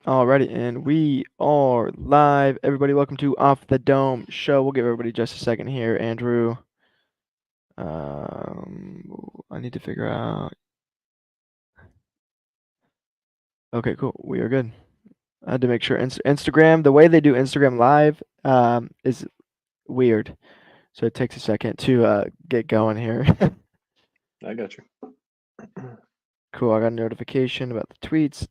Alrighty, and we are live. Everybody, welcome to Off the Dome Show. We'll give everybody just a second here, Andrew. I need to figure out. Okay, cool. We are good. I had to make sure Instagram, the way they do Instagram Live, is weird. So it takes a second to get going here. I got you. Cool. I got a notification about the tweets.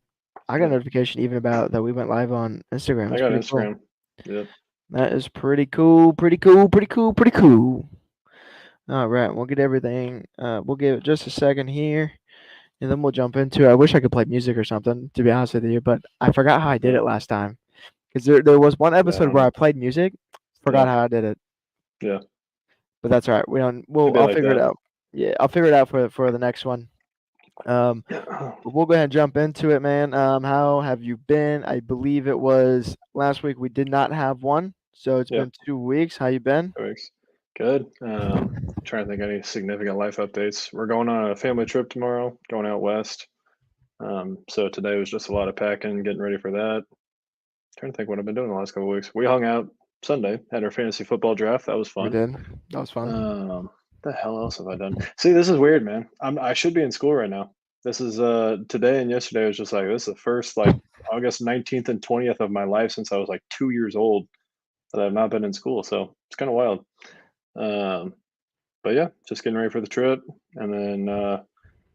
I got a notification even about that we went live on Instagram. I That's got pretty cool. Instagram. Yep. That is pretty cool. Pretty cool. Pretty cool. Pretty cool. All right, we'll get everything. We'll give it just a second here, and then we'll jump into it. I wish I could play music or something, to be honest with you, but I forgot how I did Yeah. it last time. Because there was one episode where Um, I played music, forgot yeah. how I did it, Yeah. but that's all right. It'd be I'll like figure it that. out. Yeah, I'll figure it out for the next one. But we'll go ahead and jump into it, man. How have you been? I believe it was last week we did not have one, so it's Yeah. been 2 weeks. How you been? Thanks. Good. Trying to think any significant life updates. We're going on a family trip tomorrow, going out west. So today was just a lot of packing, getting ready for that. Trying to think what I've been doing the last couple of weeks. We hung out Sunday, had our fantasy football draft. That was We fun. did. That was fun. The hell else have I done? See, this is weird, man. I should be in school right now. This is today and yesterday was just like this is the first like August 19th and 20th of my life since I was like 2 years old that I've not been in school. So it's kind of wild. Um, but yeah, just getting ready for the trip, and then I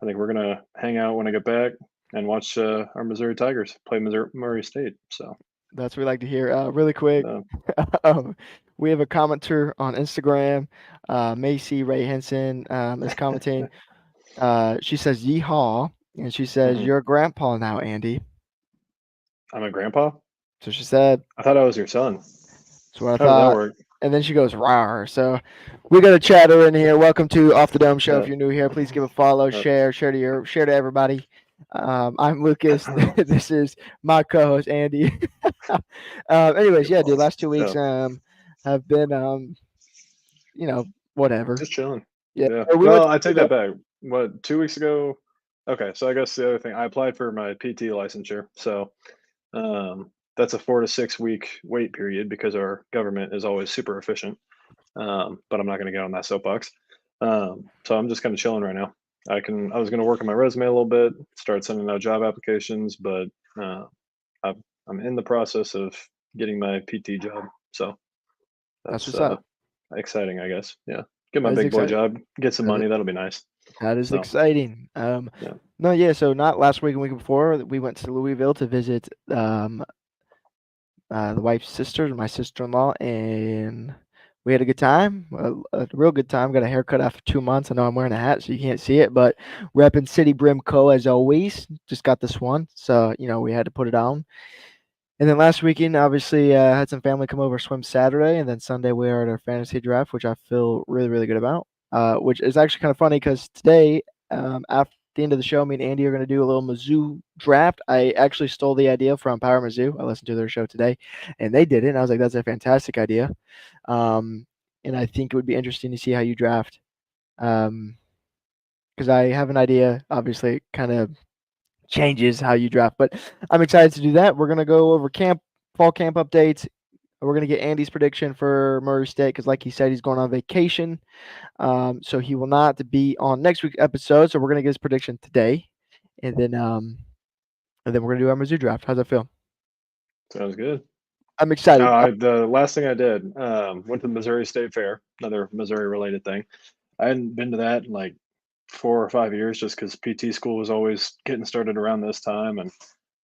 think we're gonna hang out when I get back and watch our Missouri Tigers play Missouri Murray State. So That's what we like to hear. Really quick, uh, um, we have a commenter on Instagram. Macy Ray Henson is commenting. She says "Yeehaw," and she says mhm. "You're a grandpa now, Andy." I'm a grandpa. So she said, I thought I was your son. "That's what I How does that thought." work? And then she goes "Rawr." So we got a chatter in here. Welcome to Off the Dome Show. If Yeah. you're new here, please give a follow, share to everybody. I'm Lucas. This is my co-host Andy. Anyways, yeah, dude. Last 2 weeks Yeah. have been whatever. Just chilling. Yeah, Yeah. we went Well, to I take Louisville. that back. What, 2 weeks ago? Okay, so I guess the other thing, I applied for my PT licensure. So that's a 4 to 6 week wait period because our government is always super efficient. But I'm not going to get on that soapbox. So I'm just kind of chilling right now. I was going to work on my resume a little bit, start sending out job applications, but uh, I'm in the process of getting my PT job. So That's that's what's up. exciting, I guess. Yeah. Get my That is big boy exciting. job, get some That is, money. That'll be nice. that is So, exciting. yeah. No, yeah. So not last week and week before, we went to Louisville to visit the wife's sister, my sister-in-law, and we had a good time, a real good time. Got a haircut after 2 months. I know I'm wearing a hat, so you can't see it, but repping City Brim Co. as always. Just got this one, so we had to put it on. And then last weekend, obviously, had some family come over swim Saturday, and then Sunday we were at our fantasy draft, which I feel really, really good about. Which is actually kind of funny because today, after the end of the show, me and Andy are going to do a little Mizzou draft. I actually stole the idea from Power Mizzou. I listened to their show today, and they did it, and I was like, "That's a fantastic idea." Um, and I think it would be interesting to see how you draft, because I have an idea. Obviously, kind of changes how you draft. But I'm excited to do that. We're gonna go over fall camp updates. We're gonna get Andy's prediction for Murray State because, like he said, he's going on vacation, so he will not be on next week's episode. So we're gonna get his prediction today, and then we're gonna do our Mizzou draft. How's that feel? Sounds good. I'm excited. The last thing I did, went to the Missouri State Fair, another Missouri related thing. I hadn't been to that in like 4 or 5 years just because PT school was always getting started around this time. And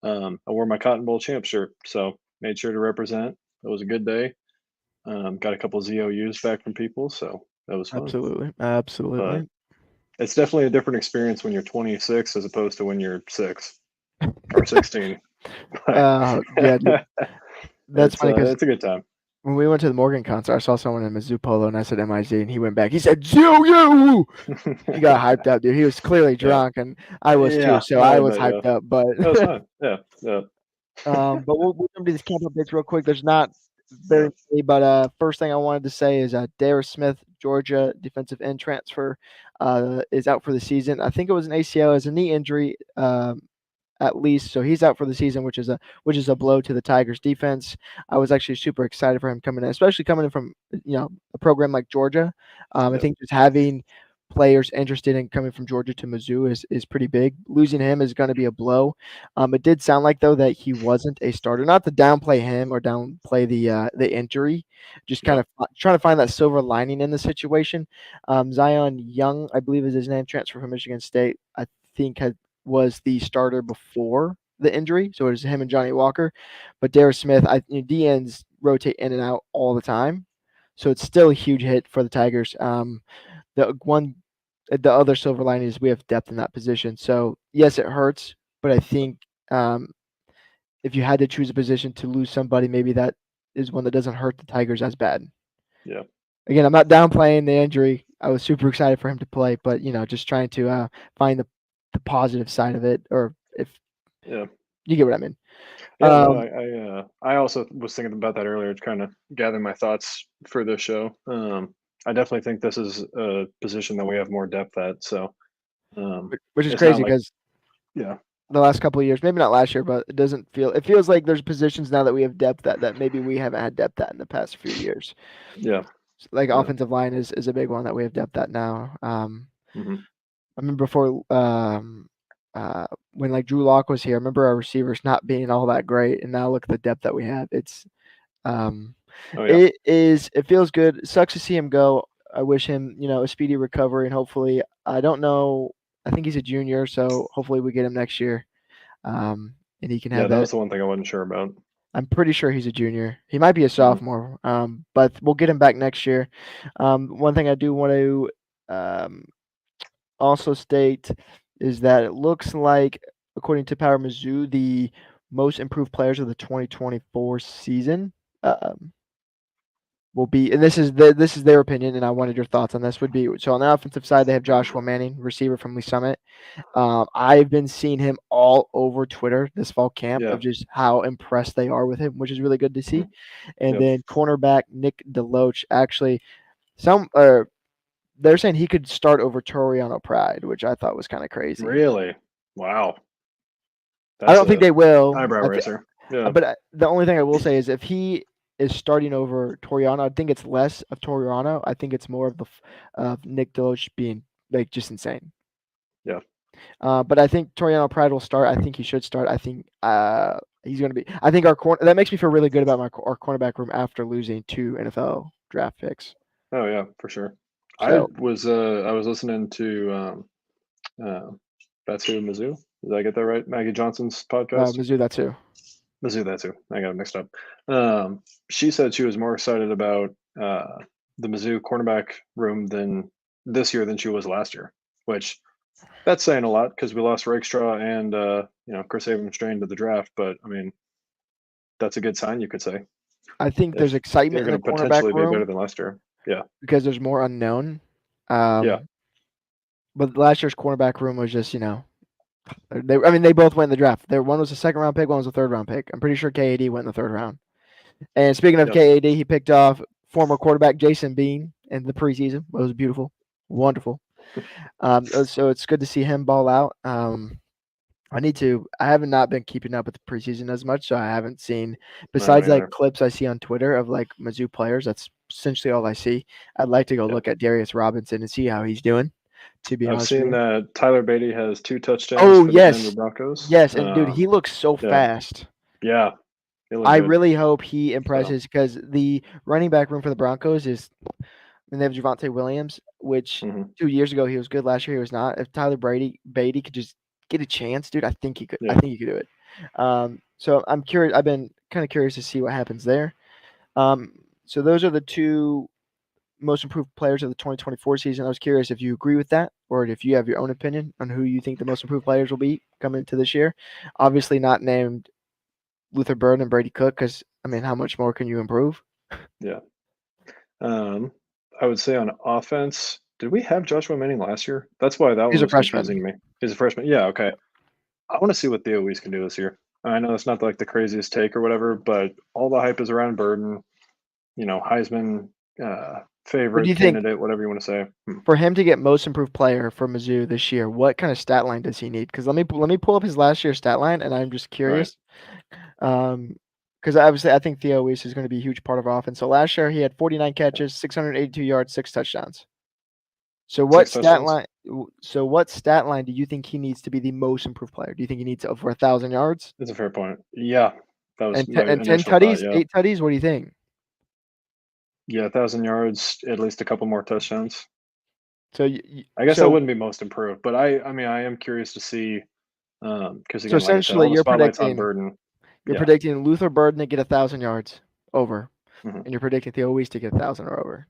I wore my Cotton Bowl champ shirt. So made sure to represent. It was a good day. Got a couple ZOUs back from people. So that was fun. Absolutely, But absolutely. it's definitely a different experience when you're 26 as opposed to when you're 6 or 16. But Yeah, dude, that's funny because it's a good time. when we went to the Morgan concert, I saw someone in Mizzou polo, and I said MIZ, and he went back. He said ZOU. He got hyped up, dude. He was clearly Yeah. drunk, and I was too, Yeah. so I I was bet. Yeah. hyped up. But That was fun. Yeah. Yeah. but we'll jump to these camp updates real quick. There's not Yeah. very many, but first thing I wanted to say is Darius Smith, Georgia defensive end transfer, is out for the season. I think it was an ACL, as a knee injury. at least. So he's out for the season, which is a blow to the Tigers defense. I was actually super excited for him coming in, especially coming in from a program like Georgia. I Yep. think just having players interested in coming from Georgia to Mizzou is pretty big. Losing him is going to be a blow. It did sound like though that he wasn't a starter. Not to downplay him or downplay the injury, just kind Yep. of trying to find that silver lining in the situation. Zion Young, I believe is his name, transfer from Michigan State. I think was the starter before the injury, so it was him and Johnny Walker. But Darius Smith, DNs rotate in and out all the time, so it's still a huge hit for the Tigers. The one the other silver lining is we have depth in that position. So yes, it hurts, but I think um, if you had to choose a position to lose somebody, maybe that is one that doesn't hurt the Tigers as bad. Yeah. Again, I'm not downplaying the injury. I was super excited for him to play, but just trying to find the positive side of it, or if Yeah. you get what I mean. Yeah, no, I also was thinking about that earlier to kind of gather my thoughts for this show. I definitely think this is a position that we have more depth at. So Which is it's not crazy like, because yeah, the last couple of years, maybe not last year, but it feels like there's positions now that we have depth that maybe we haven't had depth at in the past few years. yeah, Like yeah, offensive line is a big one that we have depth at now. hmm I remember before when like Drew Lock was here, I remember our receivers not being all that great, and now look at the depth that we have. Um, oh yeah, it feels good. It sucks to see him go. I wish him a speedy recovery, and hopefully I don't know. I think he's a junior, so hopefully we get him next year, and he can yeah. have That that. was the one thing I wasn't sure about. I'm pretty sure he's a junior. He might be a Hmm. sophomore, but we'll get him back next year. One thing I do want to um, also state is that it looks like, according to Power Mizzou, the most improved players of the 2024 season um, will be, and this is their opinion, and I wanted your thoughts on this. Would be so on the offensive side, they have Joshua Manning, receiver from Lee Summit. I've been seeing him all over Twitter this fall camp Yeah, of just how impressed they are with him, which is really good to hmm, see. And yep. then cornerback Nick DeLoach, actually, some they're saying he could start over Toriano Pride, which I thought was kind of crazy. Really, wow, I that's don't think a they will. eyebrow raiser. Yeah, But the only thing I will say is if he is starting over Toriano, I think it's less of Toriano. I think it's more of of Nick Deloach being like just insane. yeah. But I think Toriano Pride will start. I think he should start. I think he's going to be. I think our corner that makes me feel really good about our cornerback room after losing two NFL draft picks. Oh yeah, for sure. So I was listening to uh, That's Who Mizzou. Did I get that right? Maggie Johnson's podcast. Mizzou that too. Mizzou, that too. I got it mixed up. She said she was more excited about the Mizzou cornerback room than this year than she was last year, which that's saying a lot because we lost Rakestraw and Chris Abrams strained to the draft. But I mean, that's a good sign, you could say, I think there's if they're excitement in going the to cornerback potentially be better room than last year. Yeah, because there's more unknown. yeah, But last year's cornerback room was just I mean they both went in the draft. One was a second round pick, one was a third round pick. I'm pretty sure KAD went in the third round. And speaking of yep, KAD, he picked off former quarterback Jason Bean in the preseason. It was beautiful, wonderful. So it's good to see him ball out. I need to. I have not been keeping up with the preseason as much, so I haven't seen. I don't Besides like either. clips I see on Twitter of like Mizzou players, that's essentially all I see. I'd like to go Yep. look at Darius Robinson and see how he's doing. To be I've honest with seen you. that Tyler Beatty has 2 touchdowns Oh for the Denver yes, Broncos. yes, and dude, he looks so Yeah, fast. yeah, they look I good. really hope he So, impresses because the running back room for the Broncos is. And they have Javonte Williams, which hmm, 2 years ago he was good. Last year he was not. If Tyler Beatty could just get a chance, dude, I think he could. I yeah, think he could do it. So I'm curious. I've been kind of curious to see what happens there. So those are the two most improved players of the 2024 season. I was curious if you agree with that, or if you have your own opinion on who you think the most improved players will be coming into this year. Obviously, not named Luther Burden and Brady Cook, because I mean, how much more can you improve? yeah. Um, I would say on offense, did we have Joshua Manning last year? That's why that He's one a was confusing freshman. to me. He's a freshman. Yeah, okay. I want to see what Theo Weiss can do this year. I know it's not like the craziest take or whatever, but all the hype is around Burden. Heisman What do favorite you think candidate, whatever you want to say. for him to get most improved player for Mizzou this year? What kind of stat line does he need? Because let me pull up his last year's stat line, and I'm just Right. curious. Because obviously I think Theo Weiss is going to be a huge part of our offense. So last year he had 49 catches, 682 yards, 6 touchdowns. So what 6 stat touchdowns. line? So what stat line do you think he needs to be the most improved player? Do you think he needs over 1,000 yards That's a fair point. Yeah, that was and my and 10 initial thought. tutties, Yeah, 8 tutties? What do you think? yeah, 1,000 yards, at least a couple more touchdowns. So I guess that so wouldn't be most improved, but I mean, I am curious to see because so again, like I said, essentially all the spotlight's on Burden. you're Yeah. predicting Luther Burden to get 1,000 yards over, Hmm. and you're predicting Theo Weiss to get 1,000 or over.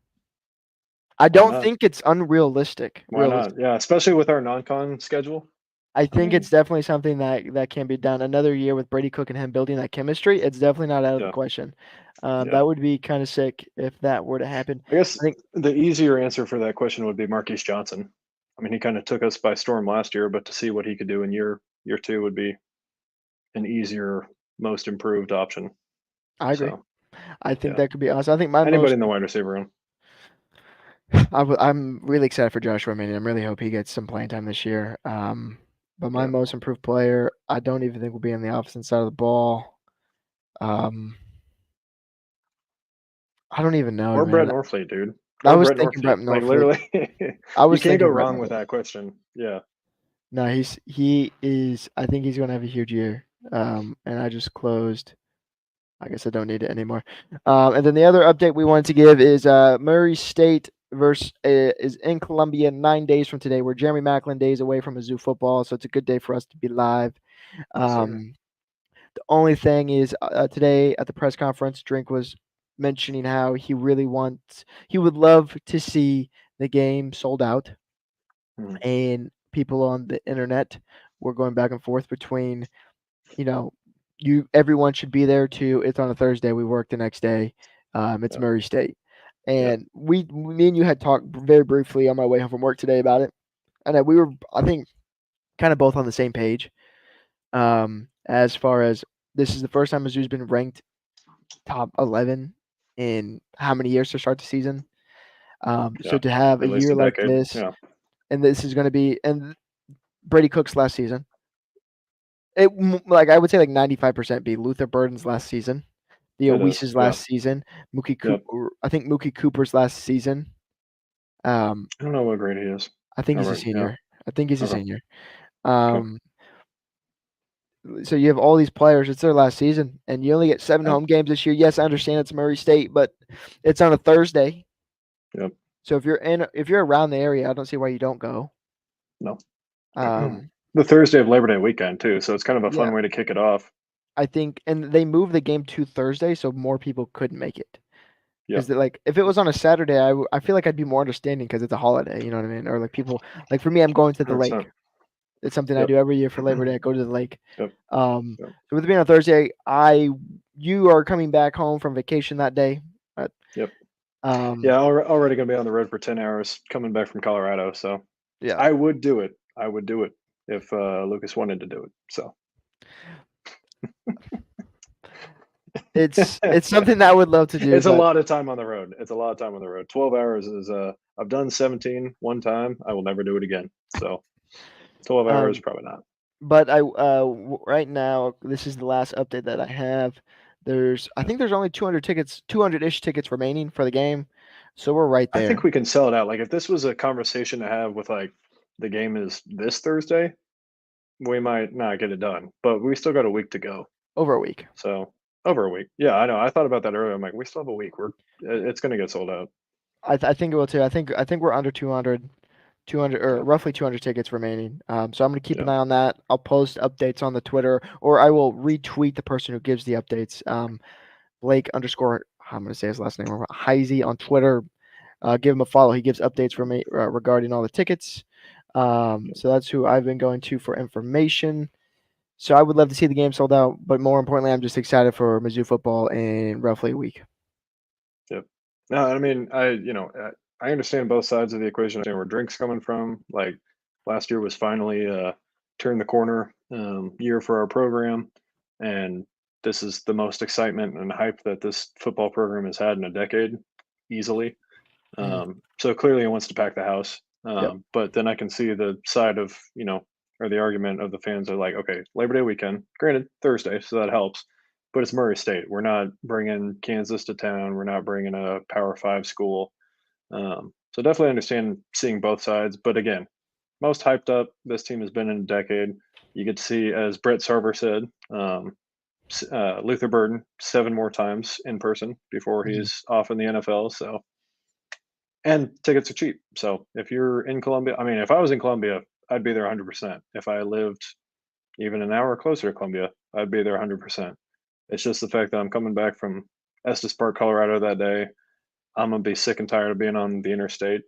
I Why don't not? think it's unrealistic. Why not? Yeah, especially with our non-con schedule. I I think mean, it's definitely something that can be done. Another year with Brady Cook and him building that chemistry, it's definitely not out of the yeah, question. yeah. That would be kind of sick if that were to happen. I guess I think the easier answer for that question would be Marquise Johnson. I mean, he kind of took us by storm last year, but to see what he could do in year two would be an easier, most improved option. I agree. So I think yeah, that could be awesome. I think my anybody most in the wide receiver room. I'm really excited for Joshua Manning. I really hope he gets some playing time this year. But my Yeah, most improved player, I don't even think will be on the opposite side of the ball. Um, I don't even know, or Brett man. Norfleet, dude, I or was Brett thinking Brett Norfleet. Like Norfleet. literally, I you was can't go thinking Brett wrong with Norfleet. that question. Yeah, No, he is. I think he's going to have a huge year. And I just closed. I guess I don't need it anymore. And then the other update we wanted to give is Murray State versus is in Columbia 9 days from today. We're Jeremy Macklin days away from Mizzou football, so it's a good day for us to be live. yes, sir. The only thing is today at the press conference, Drink was mentioning how he would love to see the game sold out, Mhm. and people on the internet were going back and forth between you know, everyone should be there too. It's on a Thursday. We work the next day. It's Yep, Murray State, yep, and me and you had talked very briefly on my way home from work today about it, and we were, I think, kind of both on the same page. As far as this is the first time Mizzou's been ranked top 11 in how many years to start the season. So yeah. to have a At least year a like decade. this, Yeah, and this is going to be and Brady Cook's last season. Like I would say like 95% be Luther Burden's last season. Theo it is. Weiss's Yeah, last season, Mookie yep. Cooper. I think Mookie Cooper's last season. Um, I don't know what grade he is. I think All he's a right. Yeah. senior. I think he's a Okay. senior. Okay. Um, so you have all these players. It's their last season, and you only get 7 home games this year. Yes, I understand it's Murray State, but it's on a Thursday. Yep. So if you're around the area, I don't see why you don't go. No. Um, The Thursday of Labor Day weekend too, so it's kind of a yeah, fun way to kick it off. I think, and they moved the game to Thursday, so more people couldn't make it. Yeah. Because like if it was on a Saturday, I feel like I'd be more understanding because it's a holiday. You know what I mean? Or like people like for me, I'm going to the lake. 100%. It's something I Yep. do every year for Labor Day. I go to the lake. Yep. Um, Yep. so with it being on Thursday, you are coming back home from vacation that day. But, Yep. um, Yeah. Already going to be on the road for 10 hours coming back from Colorado. So yeah, I would do it. I would do it if Lucas wanted to do it. So it's something that I would love to do, it's a but lot of time on the road. It's a lot of time on the road. 12 hours is I've done 17 one time. I will never do it again. So 12 hours um, probably not. but right now this is the last update that I have. I Yeah. think there's only 200 tickets, 200-ish tickets remaining for the game, so we're right I think there. we can sell it out. Like if this was a conversation to have with like the game is this Thursday, we might not get it done, but we still got a week to go. Over a week. So over a week. Yeah, I know. I thought about that earlier. I'm like, we still have a week. It's going to get sold out. I think it will too. I think we're under 200 or Yeah, roughly 200 tickets remaining. So I'm going to keep yeah, an eye on that. I'll post updates on the Twitter, or I will retweet the person who gives the updates. Blake underscore, I'm going to say his last name, Heisey on Twitter. Give him a follow. He gives updates for me regarding all the tickets. yeah, So that's who I've been going to for information. So I would love to see the game sold out, but more importantly, I'm just excited for Mizzou football in roughly a week. yeah. No, I mean, I understand both sides of the equation. I understand where drinks coming from. Like last year was finally turn the corner year for our program, and this is the most excitement and hype that this football program has had in a decade, easily. So clearly he wants to pack the house. Yep. But then I can see the side of, or the argument of the fans are like, okay, Labor Day weekend, granted Thursday, so that helps, but it's Murray State. We're not bringing Kansas to town. We're not bringing a Power Five school. So definitely understand seeing both sides. But again, most hyped up this team has been in a decade. You get to see, as Brett Sarver said, Luther Burden 7 more times in person before Mhm. he's off in the NFL. So, and tickets are cheap. So if you're in Columbia, I mean, if I was in Columbia, I'd be there 100%. If I lived even an hour closer to Columbia, I'd be there 100%. It's just the fact that I'm coming back from Estes Park, Colorado that day. I'm gonna be sick and tired of being on the interstate,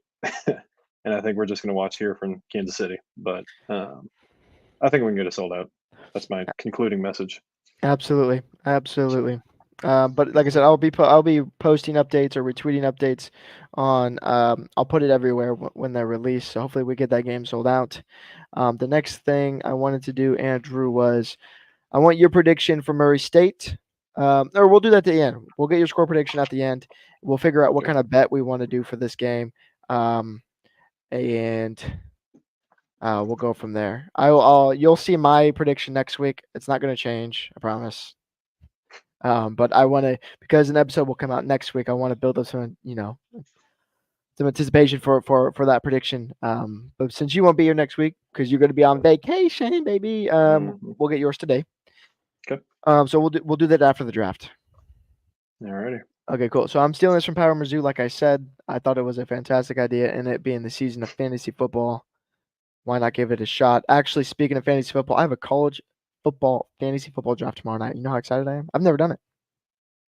and I think we're just gonna watch here from Kansas City. But I think we can get it sold out. That's my concluding message. Absolutely, So, absolutely. But like I said, I'll be posting updates or retweeting updates on. I'll put it everywhere when they're released. So hopefully we get that game sold out. The next thing I wanted to do, Andrew, was I want your prediction for Murray State. Or we'll do that at the end. We'll get your score prediction at the end. We'll figure out what okay. kind of bet we want to do for this game. Um, and we'll go from there. You'll see my prediction next week. It's not going to change. I promise. But I want to, because an episode will come out next week. I want to build up some anticipation for that prediction. But since you won't be here next week because you're going to be on vacation, baby, Mhm. we'll get yours today. Okay. So we'll do that after the draft. Alrighty. Okay, cool. So I'm stealing this from Power Mizzou. Like I said, I thought it was a fantastic idea, and it being the season of fantasy football, why not give it a shot? Actually, speaking of fantasy football, I have a college fantasy football draft tomorrow night. You know how excited I am? I've never done it.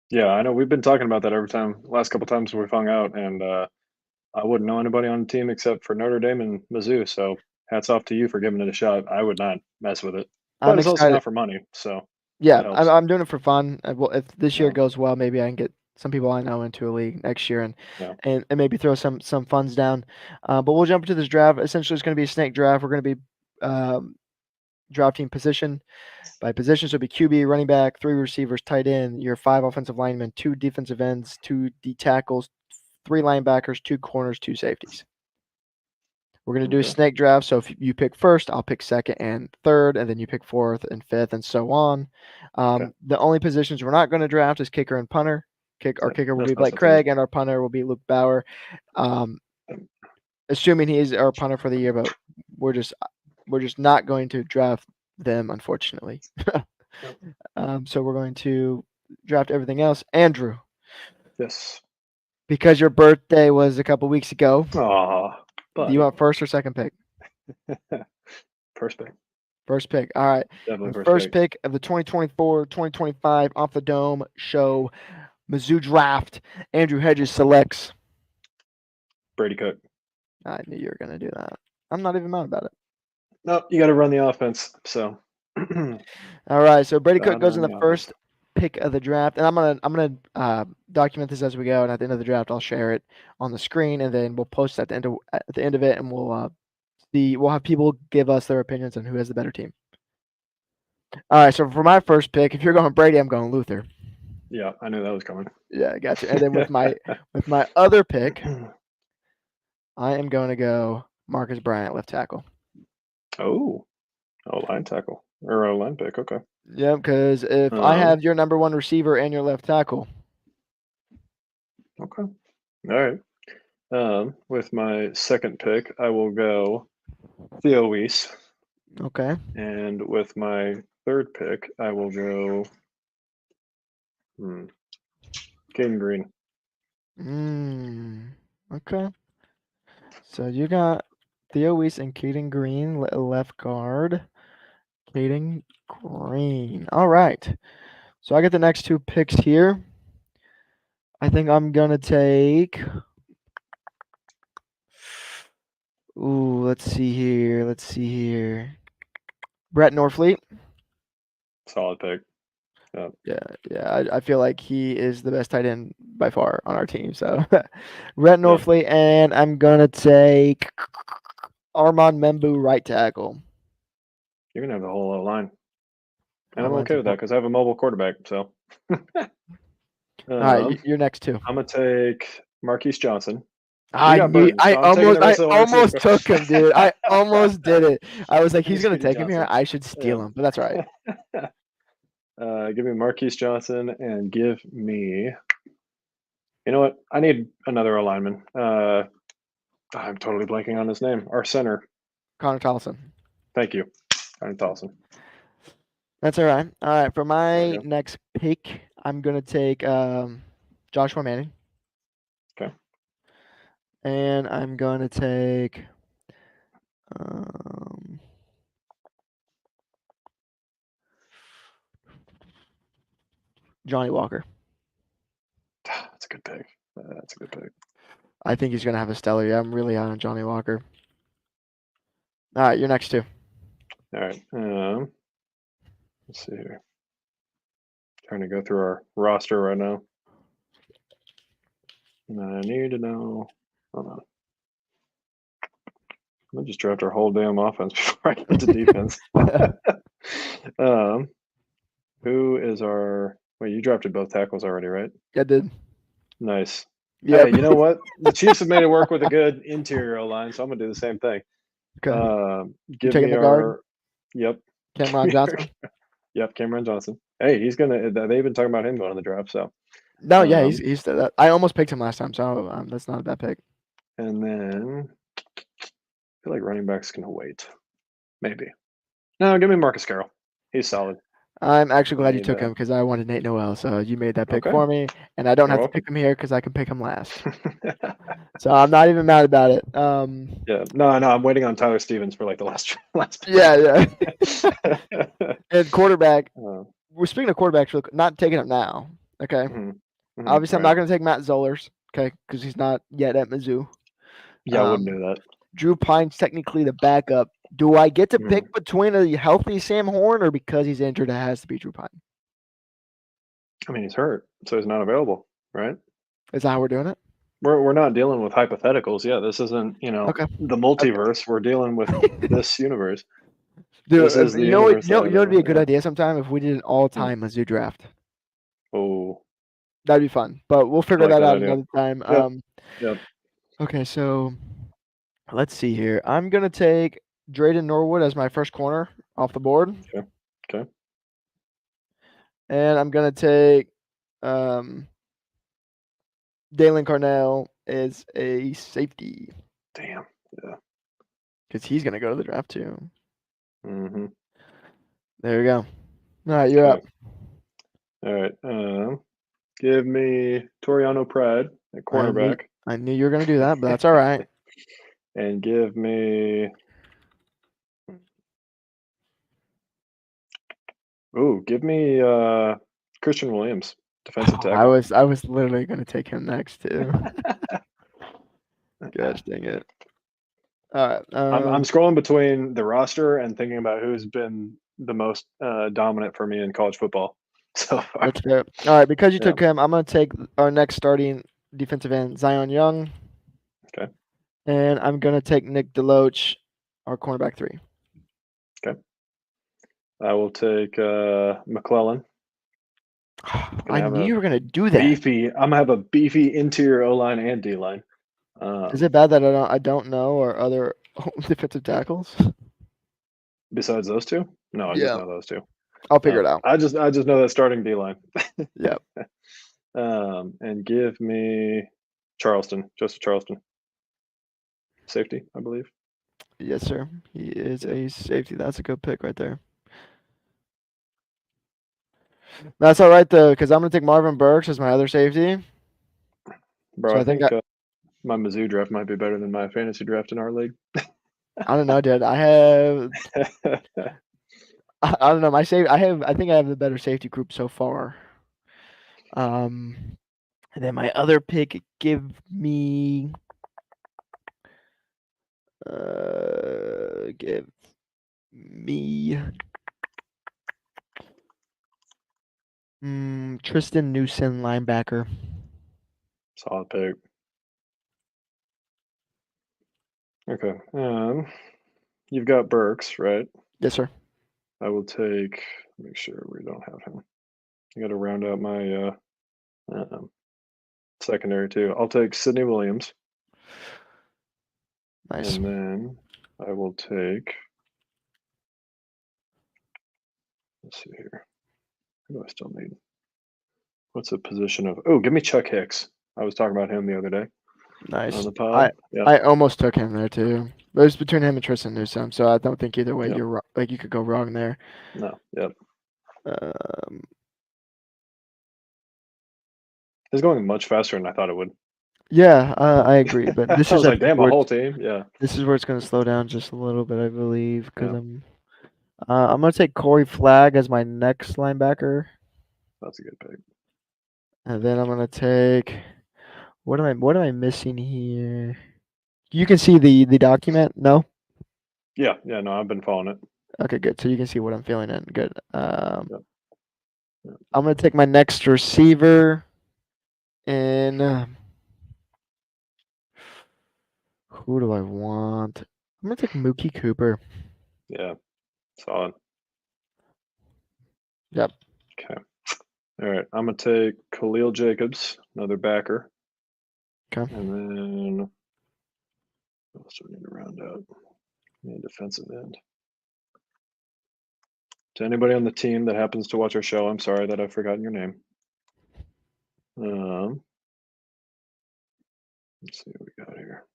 Yeah, I know we've been talking about that every time. Last couple times we've hung out, and I wouldn't know anybody on the team except for Notre Dame and Mizzou. So hats off to you for giving it a shot. I would not mess with it, but I'm it's also excited. not for money, so Yeah, that I'm helps. I'm doing it for fun. Well, if this year Yeah, goes well, maybe I can get some people I know into a league next year and yeah. and maybe throw some funds down. But we'll jump into this draft. Essentially, it's going to be a snake draft. We're going to be drafting position by position. So it'll be QB, running back, 3 receivers, tight end, your 5 offensive linemen, 2 defensive ends, 2 D tackles, 3 linebackers, 2 corners, 2 safeties. We're going to do a Okay, snake draft. So if you pick first, I'll pick second and third, and then you pick fourth and fifth, and so on. okay. The only positions we're not going to draft is kicker and punter. Our Yep, kicker will that's be my Blake sentiment. Craig, and our punter will be Luke Bauer. Um, assuming he is our punter for the year, but we're just we're just not going to draft them, unfortunately. Yep. So we're going to draft everything else. Andrew, Yes. because your birthday was a couple weeks ago, Aw, do you buddy. want first or second pick? First pick. First pick. All right. Definitely The first first pick. pick of the 2024-2025 Off the Dome Show Mizzou Draft, Andrew Hedges selects. Brady Cook. I knew you were going to do that. I'm not even mad about it. No, you got to run the offense. So, All right. So Brady Cook gotta goes in run the the offense. first pick of the draft, and I'm gonna document this as we go. And at the end of the draft, I'll share it on the screen, and then we'll post at the end of it, and we'll have people give us their opinions on who has the better team. All right. So for my first pick, if you're going Brady, I'm going Luther. Yeah, I knew that was coming. Yeah, I got you. And then with my other pick, I am going to go Marcus Bryant, left tackle. Oh, oh, line tackle or a line pick. Okay. Yeah, because if I Um. have your number one receiver and your left tackle, Okay. All right. With my second pick, I will go Theo Weiss, okay. and with my third pick, I will go hmm, Caden Green. Okay. So you got Theo Weiss and Caden Green, left guard. Caden Green. All right. So I get the next 2 picks here. I think I'm gonna take. Ooh, let's see here. Let's see here. Brett Norfleet. Solid pick. Yeah. Yeah, yeah. I feel like he is the best tight end by far on our team. So Brett Yeah. Norfleet, and I'm gonna take Armand Membu, right tackle. You're gonna have the whole line, and Our I'm line's okay with that important. because I have a mobile quarterback. So, All right, um, you're next too. I'm gonna take Marquise Johnson, You got Burton, so I'm taking the I rest of the wide almost receiver. took him, dude. I almost did it. I was like, Give me he's gonna Speedy take him here. Johnson. I should steal him, but that's all right. Give me Marquise Johnson and give me. You know what? I need another alignment. I'm totally blanking on his name. Our center. Connor Tolson. Thank you, Ryan Tolson. That's all right. All right, for There my we go. next pick, I'm gonna take Joshua Manning, Okay. and I'm gonna take um, Johnny Walker. That's a good pick. That's a good pick. I think he's gonna have a stellar year. I'm really high on Johnny Walker. All right, you're next two. All right. Let's see here. Trying to go through our roster right now. And I need to know. Hold on. I'm gonna just draft our whole damn offense before I get to defense. Who is our? Wait, you drafted both tackles already, right? Yeah, dude. Nice. Yep. Hey, you know what? The Chiefs have made it work with a good interior line, so I'm gonna do the same thing. Okay. You Give taking me the guard, our. Yep. Cameron Johnson? Yep. Cameron Johnson. Hey, he's gonna. They've been talking about him going to the draft. So, No, yeah, um, he's that. I almost picked him last time, so that's not a bad pick. and then I feel like running back's gonna wait. Maybe. No, give me Marcus Carroll. He's solid. I'm actually I glad you need took him that. because I wanted Nate Noel, so you made that pick Okay. for me, and I don't You're have to welcome. pick him here because I can pick him last. So I'm not even mad about it. Yeah. No, I'm waiting on Tyler Stevens for like the last Yeah. pick. And quarterback. uh, We're speaking of quarterbacks, not taking him now. Okay. Obviously, I'm right. not going to take Matt Zollers. Okay, because he's not yet at Mizzou. Yeah, I wouldn't do that. Drew Pine's technically the backup. Do I get to Mhm. pick between a healthy Sam Horn or because he's injured, it has to be Drew Pine? I mean, he's hurt, so he's not available, right? Is that how we're doing it? We're not dealing with hypotheticals. Yeah, this isn't Okay. the multiverse. We're dealing with this universe. Dude, This is the you know what? universe that I live It'd be a in. good Yeah. idea sometime if we did an all-time Mizzou draft. Oh, That'd be fun, but we'll I figure like that that out idea. another time. Yep. Yep. Okay, so let's see here. I'm gonna take Drayden Norwood as my first corner off the board, Okay. Okay. and I'm gonna take Dalen Carnell as a safety Damn. Yeah. because he's gonna go to the draft too. Mm-hmm. There you go. All right, you're Okay. up. All right. Give me Toriano Pride at cornerback, I knew you were gonna do that, but that's all right. and give me. Give me Christian Williams, defensive I tackle. was literally gonna take him next too. Gosh dang it. All right. I'm scrolling between the roster and thinking about who's been the most dominant for me in college football so far. That's fair. All right, because you Yeah. took him, I'm gonna take our next starting defensive end, Zion Young. Okay. And I'm gonna take Nick Deloach, our cornerback 3. Okay. I will take McClellan. I knew you were gonna do that. Beefy. I'm gonna have a beefy interior O line and D line. Is it bad that I don't know our other defensive tackles? Besides those two? No, I just Yeah, know those two. I'll figure it out. I just know that starting D line. Yep. And give me Charleston, Joseph Charleston, safety, I believe. Yes, sir. He is Yep. a safety. That's a good pick right there. That's all right though, because I'm gonna take Marvin Burks as my other safety. Bro, So I I think think my Mizzou draft might be better than my fantasy draft in our league. I don't know, dude. I don't know. I think I have the better safety group so far. And then my other pick, give me give me Tristan Newson, linebacker. Solid pick. Okay. You've got Burks, right? Yes, sir. I will take. Make sure we don't have him. I got to round out my secondary too. I'll take Sidney Williams. Nice. And then I will take. Let's see here. Who do I still need? What's the position of? Oh, give me Chuck Hicks. I was talking about him the other day on Nice. the pod. I Yeah. I almost took him there too. But it was between him and Tristan Newsome, so I don't think either way Yep. you're like you could go wrong there. No. Yep. Um, It's going much faster than I thought it would. yeah, I agree. But this I is was I like, think damn, a where whole team. Yeah. this is where it's going to slow down just a little bit, I believe, because Yeah. I'm going to take Corey Flagg as my next linebacker, That's a good pick. and then I'm going to take what am I missing here? You can see the document. No. Yeah. Yeah. No, I've been following it. Okay, good. So you can see what I'm feeling in. Good. Yep. Yep. I'm going to take my next receiver, and who do I want? I'm going to take Mookie Cooper. Yeah. Solid. Yep. Okay. All right. I'm gonna take Khalil Jacobs, another backer, Okay. and then what else do we need to round out? We need a defensive end. To anybody on the team that happens to watch our show, I'm sorry that I've forgotten your name. Let's see what we got here.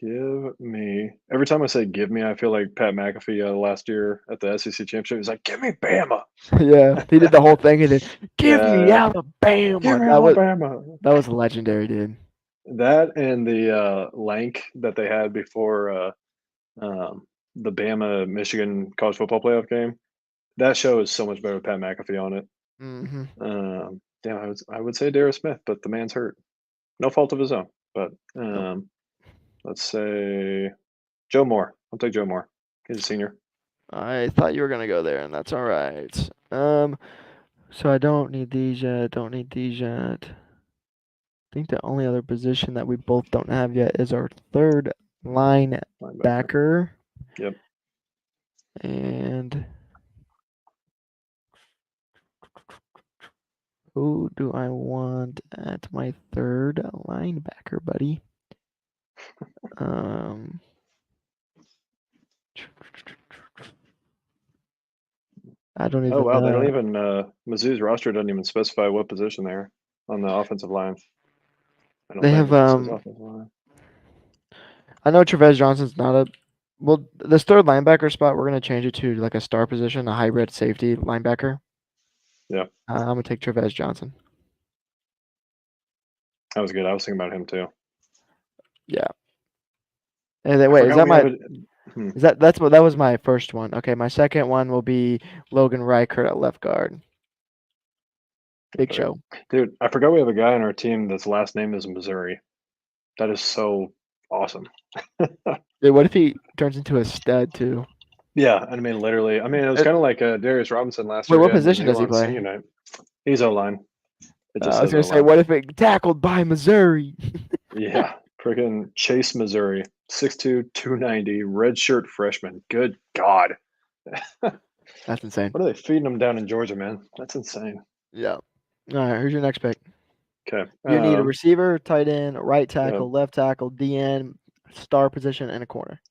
Give me. Every time I say "give me," I feel like Pat McAfee last year at the SEC championship. He's like, "Give me Bama." Yeah, he did the whole thing. He did. Give me Yeah, give Alabama. me That was Alabama. that was legendary, dude. That and the Lank that they had before the Bama Michigan college football playoff game. That show is so much better with Pat McAfee on it. Hmm. Yeah, I would say Darius Smith, but the man's hurt. No fault of his own. But Nope. let's say Joe Moore. I'll take Joe Moore. He's a senior. I thought you were gonna go there, and that's all right. So I don't need these yet. Don't need these yet. I think the only other position that we both don't have yet is our third Linebacker. linebacker. Yep. And who do I want at my third linebacker, buddy? Um. I don't Oh even wow, they don't know. even Mizzou's roster doesn't even specify what position they're on the offensive line. I don't They think have it just says offensive line. I know Trevez Johnson's not a well. This third linebacker spot, we're gonna change it to like a star position, a hybrid safety linebacker. Yeah, I'm gonna take Trevez Johnson. that was good. I was thinking about him too. Yeah. And then, I wait, is forgot that we have my? it. Is that was my first one? Okay, my second one will be Logan Reichert at left guard. Big Okay. show. Dude, I forgot we have a guy on our team that's last name is Missouri. That is so awesome. Dude, what if he turns into a stud too? Yeah, I mean, literally. I mean, it was Uh, kind of like Darius Robinson last Wait, year. He what had position Mizzou does he on play? senior night. He's O line. It just I was says gonna O say, line. what if it tackled by Missouri? Yeah, freaking Chase, Missouri, 6'2", 290, redshirt freshman. Good God. That's insane. What are they feeding them down in Georgia, man? That's insane. Yeah. All right, who's your next pick? Okay. You need a receiver, tight end, right Yeah. tackle, left tackle, DN, star position, and a corner.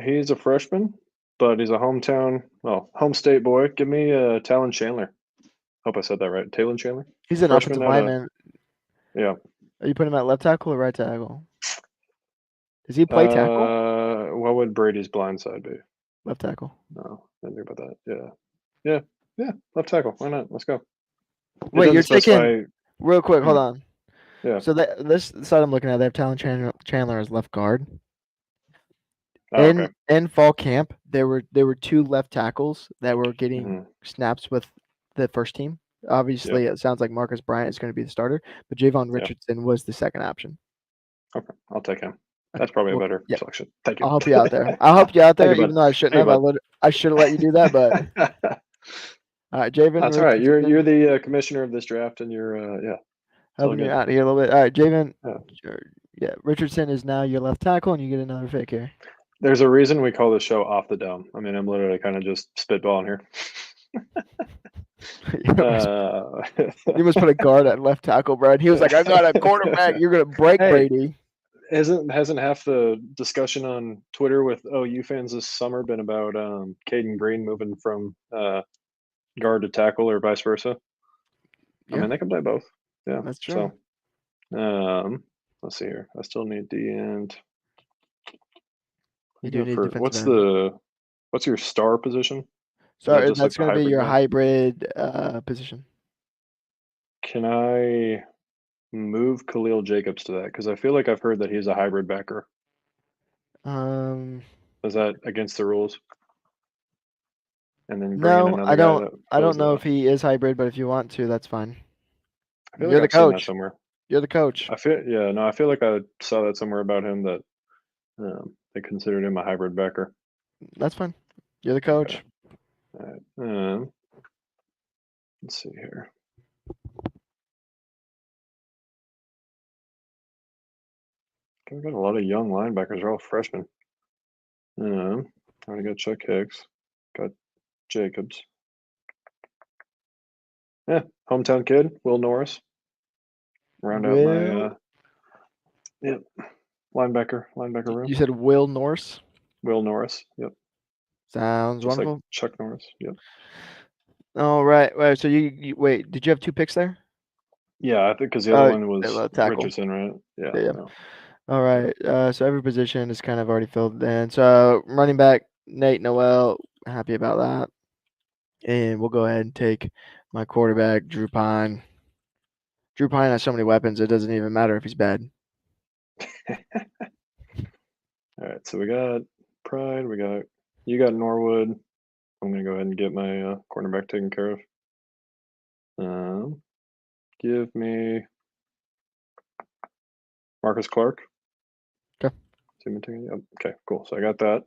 He's a freshman, but he's a home state boy. Give me Talon Chandler. Hope I said that right. Talon Chandler, He's an freshman offensive out of lineman. yeah. Are you putting him at left tackle or right tackle? Does he play tackle? What would Brady's blind side be? Left tackle. No, I didn't think about that. Yeah. Left tackle. Why not? Let's go. It Wait, doesn't you're taking specify. real quick. Hold Hmm, on. yeah. So this side I'm looking at, they have Talon Chandler as left guard. Oh, okay. In fall camp, there were two left tackles that were getting Hmm. snaps with the first team. Yep. Obviously, it sounds like Marcus Bryant is going to be the starter, but Javon Yep. Richardson was the second option. Okay. I'll take him. Okay, That's probably a well, better yeah, selection. Thank you. I'll help you out there. I'll help you out Thank there, you, bud. even though I shouldn't Thank have. you, I should have let you do that, but bud. all right, Javen That's all right. You're Richardson, the commissioner of this draft, and you're yeah. It's all helping you good. out here a little bit. All right, Javen, Yeah. yeah, Richardson is now your left tackle, and you get another pick here. There's a reason we call this show Off the Dome. I mean, I'm literally kind of just spitballing here. Uh, You must put a guard at left tackle, bro. And he was like, "I got a quarterback. You're gonna break hey, Brady." hasn't half the discussion on Twitter with OU fans this summer been about Caden Green moving from guard to tackle or vice versa? I Yeah, mean, they can play both. Yeah. that's true. So let's see here. I still need D end. You I do go need a for defensive end. what's your star position? Is So that just like that's the gonna be hybrid your guy? hybrid position. Can I move Khalil Jacobs to that? Because I feel like I've heard that he's a hybrid backer. Um, Is that against the rules? And then bring in no, another guy that I fills don't know the. if he is hybrid, but if you want to, that's fine. I feel like You're the I've seen that coach. somewhere. You're the coach. I feel yeah no, I feel like I saw that somewhere about him that they considered him a hybrid backer. That's fine. You're the Okay, coach. all right. Let's see here. Okay, we got a lot of young linebackers. They're all freshmen. Already got Chuck Hicks. Got Jacobs. Yeah, hometown kid, Will Norris. Round out my Will, yeah, linebacker room. you said Will Norse. Will Norris. Yep. Sounds Just like wonderful. Chuck Norris. Yep. All right. Wait. So you wait. Did you have two picks there? Yeah, I think because the other one was Tackle. Richardson, right? Yeah. Yeah. Yeah. Yeah. All right. So every position is kind of already filled in. So running back Nate Noel, happy about that. And we'll go ahead and take my quarterback Drew Pine. Drew Pine has so many weapons; it doesn't even matter if he's bad. All right. So we got Pride. You got Norwood. I'm gonna go ahead and get my cornerback taken care of. Give me Marcus Clark. Okay. Yep. Okay, cool. So I got that.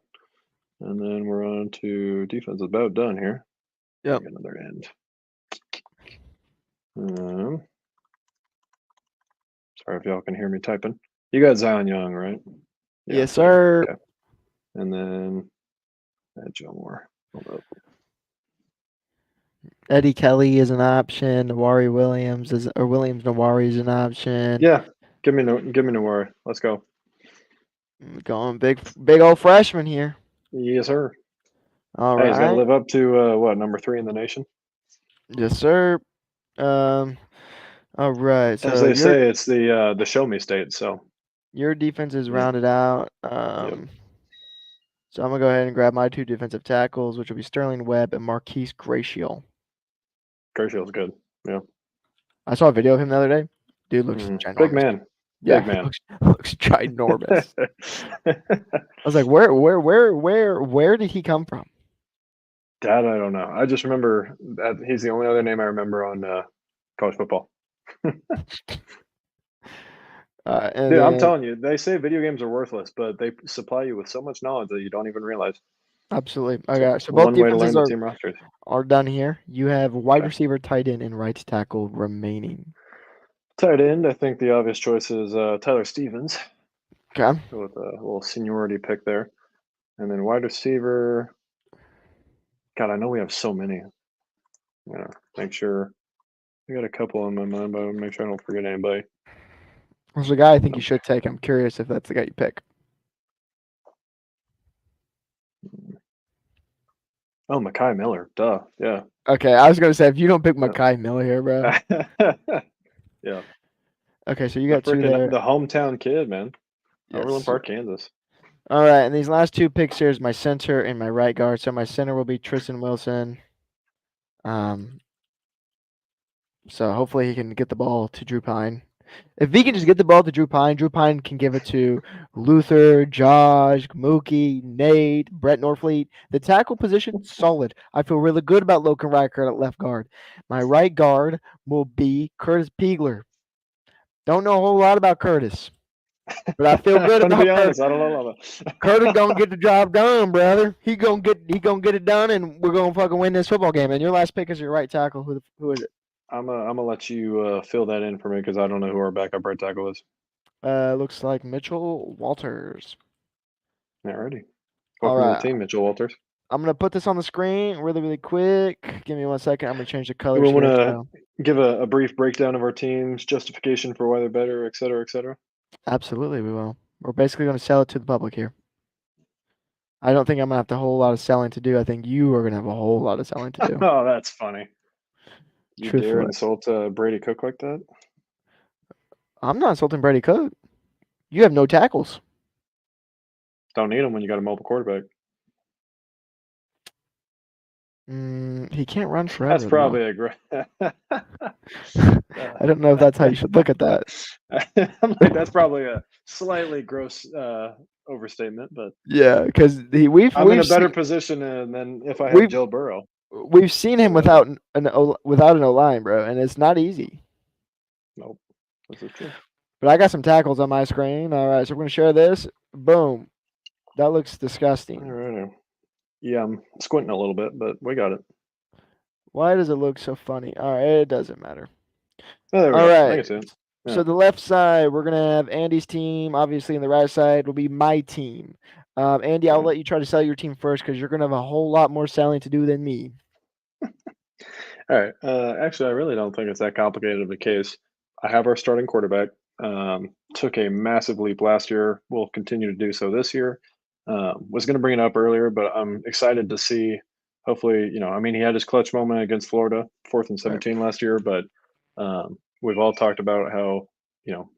And then we're on to defense. About done here. Yep. Got another end. Um, sorry if y'all can hear me typing. You got Zion Young, right? Yeah. Yes, sir. Okay. And then Joe Moore. Hold up. Eddie Kelly is an option. Nawari Williams is or Williams Nawari is an option. Yeah. Give me Nawari. Let's go. Going big old freshman here. Yes, sir. All Hey, he's got to right. live up to what, number 3 in the nation? Yes, sir. Um. All right. As So they say, it's the show me state. So your defense is yeah. rounded out. Yep. So I'm gonna go ahead and grab my two defensive tackles, which will be Sterling Webb and Marquise Graciel. Gracio's good. Yeah. I saw a video of him the other day. Dude looks Big ginormous. man. Yeah, Big man. looks ginormous. I was like, where did he come from? That I don't know. I just remember that he's the only other name I remember on college football. And Dude, I'm then telling you, they say video games are worthless, but they supply you with so much knowledge that you don't even realize. absolutely. It's Okay, so both one way to defenses learn the team rosters. are done here. You have wide Okay. receiver, tight end, and right tackle remaining. Tight end, I think the obvious choice is Tyler Stevens. Okay. With a little seniority pick there. And then wide receiver. God, I know we have so many. I'm gonna make sure. I got a couple in my mind, but I want to make sure I don't forget anybody. There's a guy I think you should take. I'm curious if that's the guy you pick. Oh, Mekhi Miller. Duh. Yeah. Okay, I was gonna say if you don't pick Mekhi Miller here, bro. Yeah. Okay, so you got two there. The hometown kid, man. Overland Yes. Park, Kansas. All right, and these last two picks here is my center and my right guard. So my center will be Tristan Wilson. So hopefully he can get the ball to Drew Pine. If he can just get the ball to Drew Pine can give it to Luther, Josh, Mookie, Nate, Brett Norfleet. The tackle position, solid. I feel really good about Logan Reichert at left guard. My right guard will be Curtis Piegler. Don't know a whole lot about Curtis, but I feel good I'm gonna about be Curtis. honest, I don't know. Curtis gonna get the job done, brother. He gonna get it done, and we're gonna fucking win this football game. And your last pick is your right tackle. Who is it? I'm gonna let you fill that in for me because I don't know who our backup right tackle is. Looks like Mitchell Walters. Alrighty. All Welcome to the right. team, Mitchell Walters. I'm gonna put this on the screen really, really quick. Give me 1 second. I'm gonna change the Do colors we want here. to So give a brief breakdown of our teams, justification for why they're better, et cetera, et cetera? absolutely, we will. We're basically gonna sell it to the public here. I don't think I'm gonna have a whole lot of selling to do. I think you are gonna have a whole lot of selling to do. Oh, that's funny. You dare Truthfully, insult Brady Cook like that? I'm not insulting Brady Cook. You have no tackles. Don't need him when you got a mobile quarterback. He can't run That's forever though. probably a great. I don't know if that's how you should look at that. I'm like, that's probably a slightly gross overstatement, but Yeah, because we've I'm in a we've better seen position than if I had we've Joe Burrow. we've seen him Put it that way. without an O line, bro, and it's not easy. Nope, this is true. But I got some tackles on my screen. All right, so we're gonna share this. Boom. That looks All disgusting. right. Yeah, I'm squinting a little bit, but we got it. Why does it look so funny? All right, it doesn't matter. Oh, there we All go. I right. can see it. Yeah. So the left side, we're gonna have Andy's team. Obviously, and the right side will be my team. Andy, I'll Okay. let you try to sell your team first because you're gonna have a whole lot more selling to do than me. All right. Actually, I really don't think it's that complicated of a case. I have our starting quarterback. Took a massive leap last year. Will continue to do so this year. Was going to bring it up earlier, but I'm excited to see. Hopefully, I mean, he had his clutch moment against Florida, 4th and 17 last year. But we've all talked about how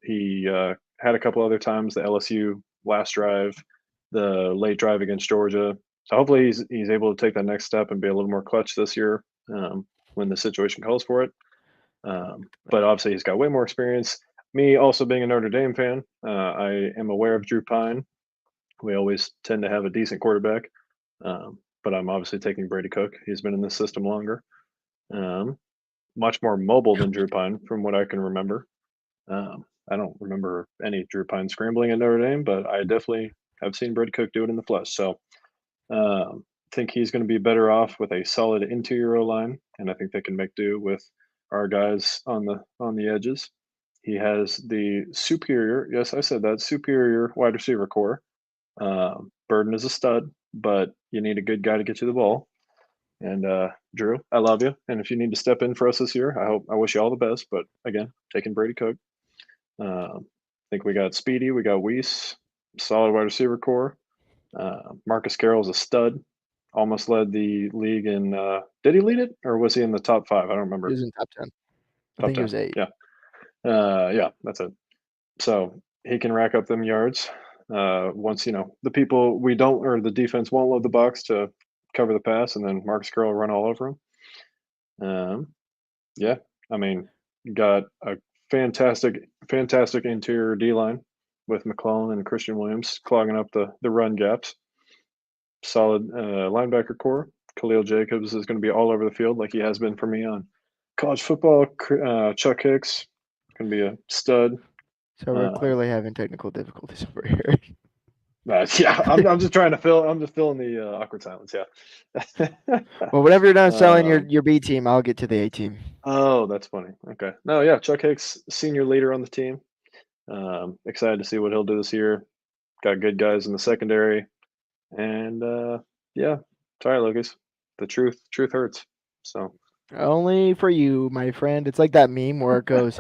he had a couple other times the LSU last drive, the late drive against Georgia. So hopefully he's able to take that next step and be a little more clutch this year. When the situation calls for it. But obviously, he's got way more experience. Me also being a Notre Dame fan, I am aware of Drew Pine. We always tend to have a decent quarterback, but I'm obviously taking Brady Cook. He's been in this system longer, um, much more mobile than Drew Pine, from what I can remember. I don't remember any Drew Pine scrambling at Notre Dame, but I definitely have seen Brady Cook do it in the flesh. So think he's going to be better off with a solid interior O line, and I think they can make do with our guys on the edges. He has the superior, yes, I said that superior wide receiver core. Burden is a stud, but you need a good guy to get you the ball. And Drew, I love you, and if you need to step in for us this year, I wish you all the best. But again, taking Brady Cook. I think we got Speedy, we got Weiss, solid wide receiver core. Marcus Carroll's a stud. Almost led the league in. Did he lead it, or was he in the top five? I don't He remember. was in top 10. I Top think he 10. was 8. Yeah. Yeah, that's it. So he can rack up them yards. Once the people we don't or the defense won't load the box to cover the pass, and then Marcus Carroll run all over him. Yeah, I mean, got a fantastic interior D line with McClellan and Christian Williams clogging up the run gaps. Solid linebacker core. Khalil Jacobs is going to be all over the field like he has been for me on college football. Chuck Hicks going to be a stud. So we're Um, clearly having technical difficulties over here. yeah, I'm just trying to fill. I'm just filling the awkward silence. Yeah. Well, whenever you're done selling um, your B team, I'll get to the A team. oh, that's funny. Okay. No, yeah, Chuck Hicks, senior leader on the team. Excited to see what he'll do this year. Got good guys in the secondary, and yeah. Sorry, Lucas. The truth hurts. So. Only for you, my friend. It's like that meme where it goes,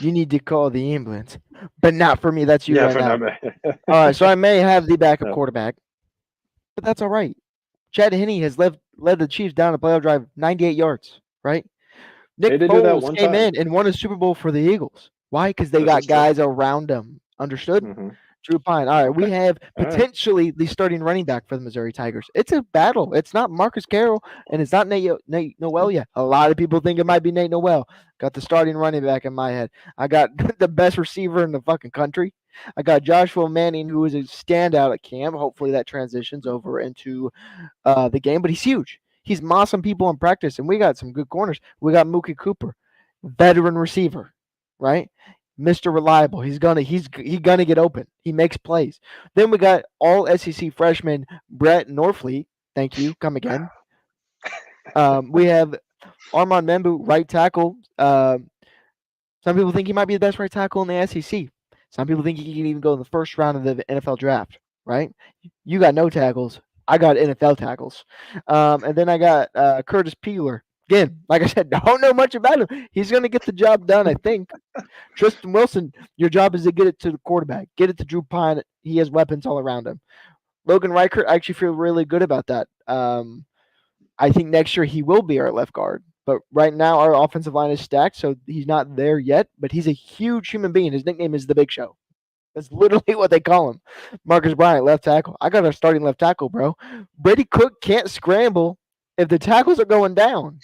"You need to call the ambulance," but not for me. That's you Yeah, right for now. now. All right, so I may have the backup No, quarterback, but that's all right. Chad Henne has led the Chiefs down a playoff drive 98 yards, right? they Nick did do that Foles one came time. in and won a Super Bowl for the Eagles. Why? Because they This got is true. guys around them. Understood? Hmm. Drew Pine. All right, we Okay. have All right. potentially the starting running back for the Missouri Tigers. It's a battle. It's not Marcus Carroll and it's not Nate Noel yet. A lot of people think it might be Nate Noel. Got the starting running back in my head. I got the best receiver in the fucking country. I got Joshua Manning, who is a standout at camp. Hopefully that transitions over into the game, but he's huge. He's mossing people in practice, and we got some good corners. We got Mookie Cooper, veteran receiver, right? Mr. Reliable. He's gonna get open. He makes plays. Then we got all SEC freshman Brett Norfleet. Thank you. Come again. We have Armand Membu, right tackle. Some people think he might be the best right tackle in the SEC. Some people think he can even go in the first round of the NFL draft. Right? You got no tackles. I got NFL tackles. And then I got Curtis Peeler. Again, like I said, don't know much about him. He's going to get the job done, I think. Tristan Wilson, your job is to get it to the quarterback, get it to Drew Pine. He has weapons all around him. Logan Reichert, I actually feel really good about that. I think next year he will be our left guard. But right now, our offensive line is stacked, so he's not there yet. But he's a huge human being. His nickname is the Big Show. That's literally what they call him. Marcus Bryant, left tackle. I got our starting left tackle, bro. Brady Cook can't scramble if the tackles are going down.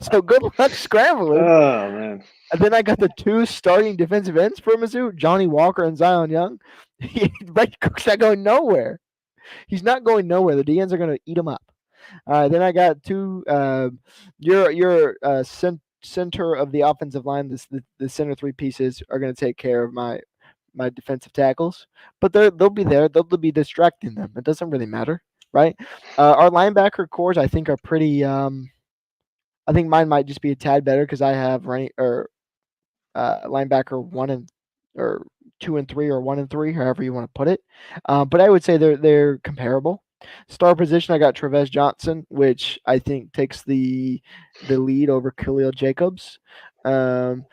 So good luck scrambling. Oh man. And then I got the two starting defensive ends for Mizzou, Johnny Walker and Zion Young. Brady Cook's not going nowhere. He's not going nowhere. The DNs are going to eat him up. Then I got two. Your center of the offensive line, the center three pieces are going to take care of my defensive tackles, but they'll be there. They'll be distracting them. It doesn't really matter, right? Our linebacker cores, I think, are pretty. I think mine might just be a tad better because I have linebacker 2 and 3 or 1 and 3, however you want to put it. But I would say they're comparable. Star position, I got Trevez Johnson, which I think takes the lead over Khalil Jacobs. And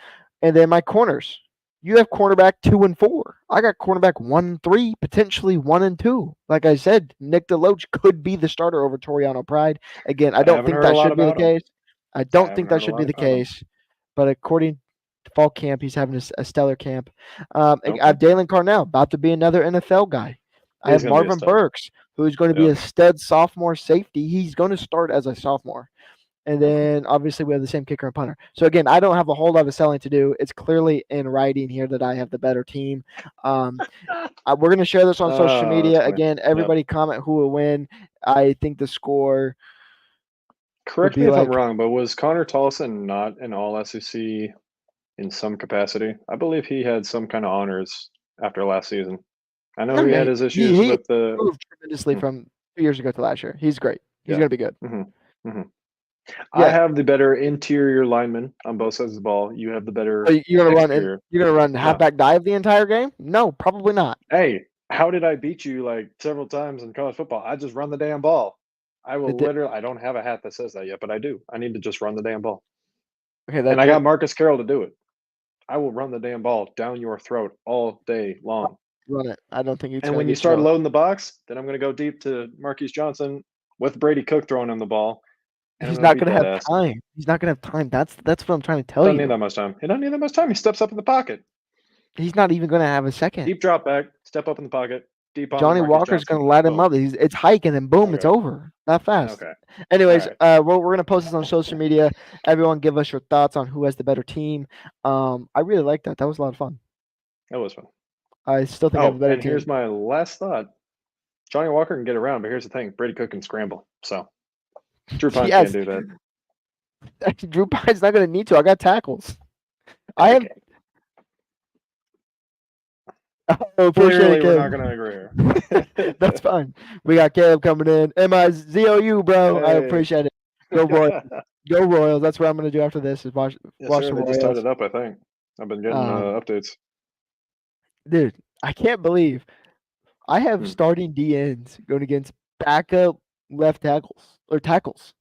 then my corners. You have cornerback 2 and 4. I got cornerback 1 and 3, potentially 1 and 2. Like I said, Nick DeLoach could be the starter over Toriano Pride. Again, I don't haven't think heard a that lot should be the about him. case. I I don't haven't think that heard a should be lot the about him. case. But according to fall camp, he's having a stellar camp. I Okay. have Dalen Carnell, about to be another NFL guy. I He's have gonna be a Marvin stud. Burks, who's going to be Yep. a stud sophomore safety. He's going to start as a sophomore. And Okay. then obviously we have the same kicker and punter. So again, I don't have a whole lot of selling to do. It's clearly in writing here that I have the better team. We're going to share this on social Oh, that's media. funny. Again, Yep. everybody comment who will win. I think the score would Correct be me if I'm like wrong, but was Connor Tolson not an all SEC in some capacity? I believe he had some kind of honors after last season. I know no, he yeah, had his issues he with the. improved tremendously Hmm, from 2 years ago to last year. He's great. He's yeah. going to be good. Hmm. Hmm. I Yeah. have the better interior lineman on both sides of the ball. You have the So better you're gonna run in, exterior. you're gonna run Yeah. halfback dive the entire game? No, probably not. Hey, how did I beat you like several times in college football? I just run the damn ball. I The will di- literally. I don't have a hat that says that yet, but I do. I need to just run the damn ball, okay, and that I that got Marcus Carroll to do it. I will run the damn ball down your throat all day long. run it. I don't think it's And gonna when you get start you. loading the box, then I'm going to go deep to Marquise Johnson with Brady Cook throwing him the ball, and I'm He's going to not beat gonna that have ass. time. He's not gonna have time. That's what I'm trying to tell Doesn't need you. that much time. He doesn't need that much time. He steps up in the pocket. He's not even gonna have a second. Deep drop back, step up in the pocket, deep on Johnny Marquise Walker's Johnson. gonna light him Boom. up. It's hiking and boom, it's Okay. over. That fast. Okay. All Anyways, right. we're gonna post this on social media. Everyone, give us your thoughts on who has the better team. I really like that. That was a lot of fun. That was fun. I still think I have a Oh, better and here's team. my last thought. Johnny Walker can get around, but here's the thing: Brady Cook can scramble. So Drew Pine can't Yes, do that. Drew Pine's not gonna need to. I got tackles. I have. Okay. Oh, appreciate Clearly, it, we're not Caleb. going to agree here. That's fine. We got Caleb coming in. MIZOU, bro. I Hey. appreciate it. Go Royals. Go Royals. That's what I'm gonna do after this. Is watch Yes, watch sir. the They just tied Royals. it up, I think. I've been getting Um, updates. dude, I can't believe I have Hmm. starting DNs going against backup left tackles or tackles.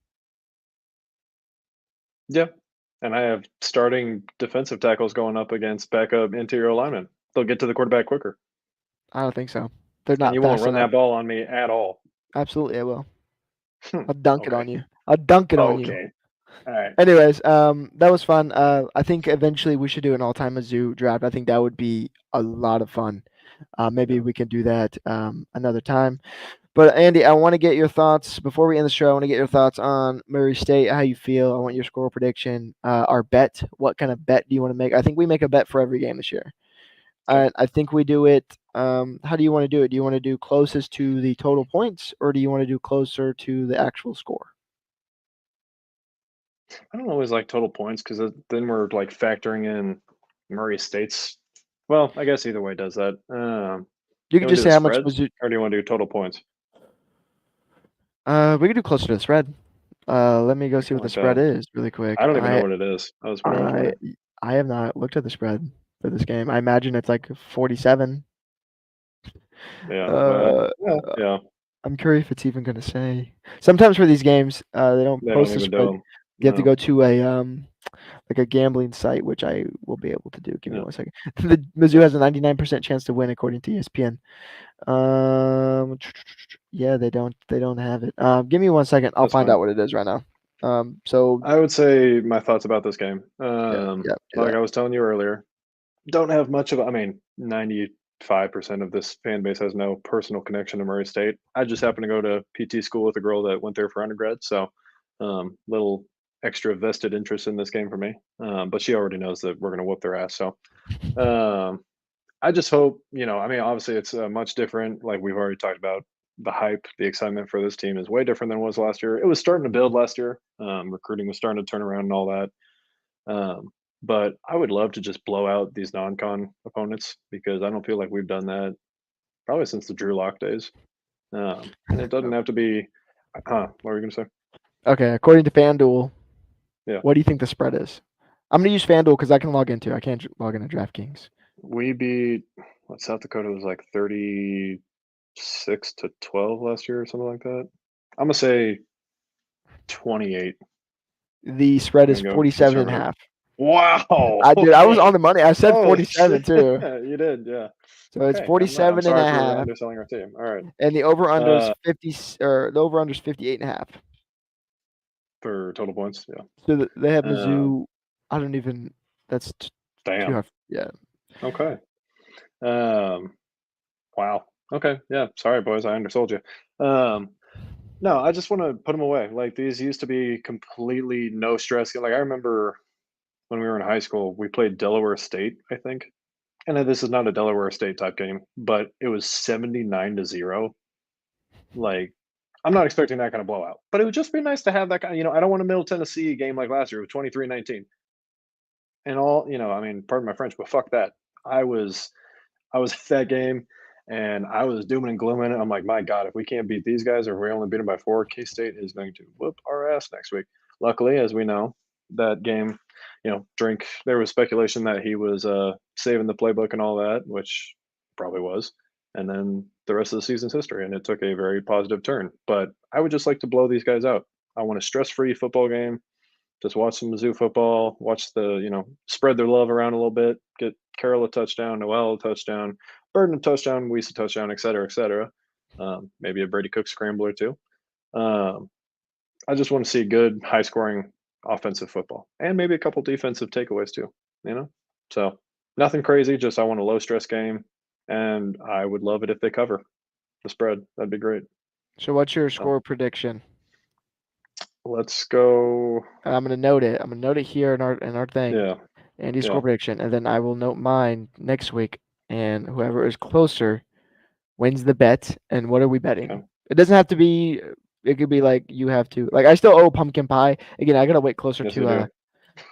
Yeah. And I have starting defensive tackles going up against backup interior linemen. They'll get to the quarterback quicker. I don't think so. They're And not you won't fast run enough. that ball on me at all. Absolutely, I will. Hmm. I'll dunk it Okay. on you. I'll dunk it on you. Okay. All right. Anyways, that was fun. I think eventually we should do an all-time Mizzou draft. I think that would be a lot of fun. Maybe Yeah. we can do that another time. But Andy, I want to get your thoughts before we end the show. I want to get your thoughts on Murray State, how you feel. I want your score prediction, our bet. What kind of bet do you want to make? I think we make a bet for every game this year. Yeah. I think we do it. How do you want to do it? Do you want to do closest to the total points, or do you want to do closer to the actual score? I don't always like total points because then we're like factoring in Murray State's. Well, I guess either way does that. You You could want to just do say the how much spread was it. or do you want to do total points? We could do closer to the spread. Let me go I see kind what of the like spread that. is really quick. I don't even know what it is. I was I, wondering. I have not looked at the spread for this game. I imagine it's like 47. Yeah, but Uh, yeah, yeah. I'm curious if it's even gonna say. Sometimes for these games, they don't They don't post the even do spread. them. You have to No. go to a like a gambling site, which I will be able to do. Give me Yeah. 1 second. The Mizzou Yeah. has a 99% chance to win according to ESPN. Yeah, they don't have it. Give me 1 second. I'll That's find fine. out what it is right now. So I would say my thoughts about this game. yeah, yeah, do Like that. I was telling you earlier, don't have much of. I mean, 95% of this fan base has no personal connection to Murray State. I just happened to go to PT school with a girl that went there for undergrad, so little extra vested interest in this game for me. But she already knows that we're going to whoop their ass. So um, I just hope, I mean, obviously it's much different. Like we've already talked about, the hype, the excitement for this team is way different than it was last year. It was starting to build last year. Recruiting was starting to turn around and all that. But I would love to just blow out these non-con opponents because I don't feel like we've done that probably since the Drew Lock days. And it doesn't have to be. What were you gonna say? Okay, according to FanDuel, Yeah, what do you think the spread is? I'm gonna use FanDuel because I can log into. I can't log into DraftKings. we beat what South Dakota was like 36-12 last year or something like that. I'm gonna say 28. The spread I'm is gonna go 47 and a conservative. half. Wow. I was on Okay. the money. I said Holy shit. 47 too. You did, yeah. So it's Okay. I'm 47 and a sorry for half, underselling our team. All right. and the over under is Uh, 50 or the over under is 58 and a half. for total points, yeah. So they have Um, Mizzou. I don't even. That's too damn. hard. Yeah. Okay. Um, wow. Okay. Yeah. Sorry, boys. I undersold you. Um, no, I just want to put them away. Like these used to be completely no stress. Like I remember when we were in high school, we played Delaware State, I think. And this is not a Delaware State type game, but it was 79-0. Like, I'm not expecting that kind of blowout, but it would just be nice to have that kind. I don't want a Middle Tennessee game like last year with 23-19 and all. I mean, pardon my French, but fuck that. I was I was at that game and I was dooming and glooming. I'm like, my God, if we can't beat these guys or if we only beat them by 4, K State is going to whoop our ass next week. Luckily, as we know, that game, Drink, there was speculation that he was saving the playbook and all that, which probably was. And then the rest of the season's history, and it took a very positive turn. But I would just like to blow these guys out. I want a stress free football game. Just watch some Mizzou football, watch spread their love around a little bit, get Carroll a touchdown, Noel a touchdown, Burden a touchdown, Weiss a touchdown, et cetera, et cetera. Maybe a Brady Cook scrambler too. Um, I just want to see good, high scoring offensive football and maybe a couple defensive takeaways too, you know? So nothing crazy, just I want a low stress game. And I would love it if they cover the spread. That'd be great. So what's your So score prediction? let's go. I'm gonna note it. I'm gonna note it here in our thing. Yeah. Andy's Yeah. score prediction, and then I will note mine next week. And whoever is closer wins the bet. And what are we betting? Okay. It doesn't have to be. It could be like you have to. Like I still owe pumpkin pie. Again, I gotta wait closer Yes, you to.